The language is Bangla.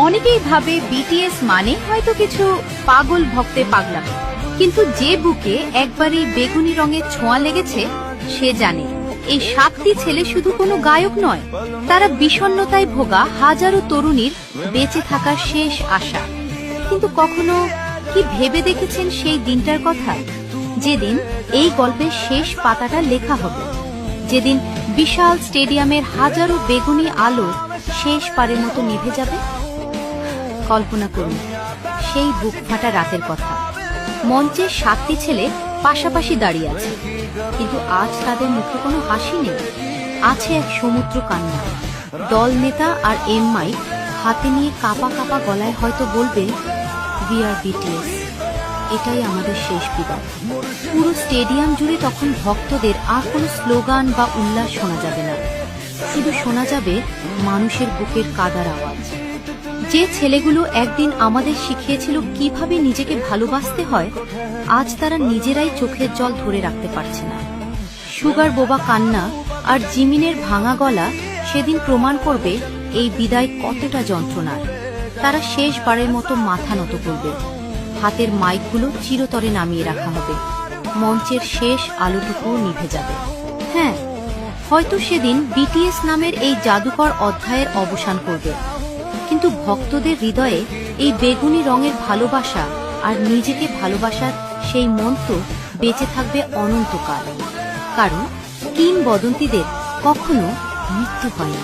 অনেকেই ভাবে বিটিএস মানে হয়তো কিছু পাগল ভক্তের পাগলামি, কিন্তু যে বুকে একবারই বেগুনি রঙের ছোঁয়া লেগেছে সে জানে এই 7টি ছেলে শুধু কোনো গায়ক নয়, তারা বিষণ্ণতায় ভোগা হাজারো তরুণীর বেঁচে থাকার শেষ আশা। কিন্তু কখনো কি ভেবে দেখেছেন সেই দিনটার কথা, যেদিন এই গল্পের শেষ পাতাটা লেখা হবে, যেদিন বিশাল স্টেডিয়ামের হাজারো বেগুনি আলো শেষ পারের মতো নিভে যাবে? কল্পনা করুন সেই বুক ফাটা রাতের কথা। মঞ্চে 7টি ছেলে পাশাপাশি দাঁড়িয়ে আছে, কিন্তু আজ তাদের মুখে কোনো হাসি নেই, আছে এক সমুদ্র কান্না। দল নেতা আর এম মাইক হাতে নিয়ে কাঁপা কাঁপা গলায় হয়তো বলবে, উই আর বিটিএস, এটাই আমাদের শেষ বিদায়। পুরো স্টেডিয়াম জুড়ে তখন ভক্তদের আর কোনো স্লোগান বা উল্লাস শোনা যাবে না, শুধু শোনা যাবে মানুষের বুকের কাদার আওয়াজ। যে ছেলেগুলো একদিন আমাদের শিখিয়েছিল কিভাবে নিজেকে ভালোবাসতে হয়, আজ তারা নিজেরাই চোখের জল ধরে রাখতে পারছে না। সুগার বোবা কান্না আর জিমিনের ভাঙা গলা সেদিন প্রমাণ করবে এই বিদায় কতটা যন্ত্রণার। তারা শেষবারের মতো মাথা নত করবে, হাতের মাইকগুলো চিরতরে নামিয়ে রাখা হবে, মঞ্চের শেষ আলোটুকুও নিভে যাবে। হ্যাঁ, হয়তো সেদিন বিটিএস নামের এই জাদুকর অধ্যায়ের অবসান করবে, কিন্তু ভক্তদের হৃদয়ে এই বেগুনি রঙের ভালোবাসা আর নিজেকে ভালোবাসার সেই মন্ত্র বেঁচে থাকবে অনন্তকাল। কারণ কিংবদন্তিদের কখনো মৃত্যু হয় না।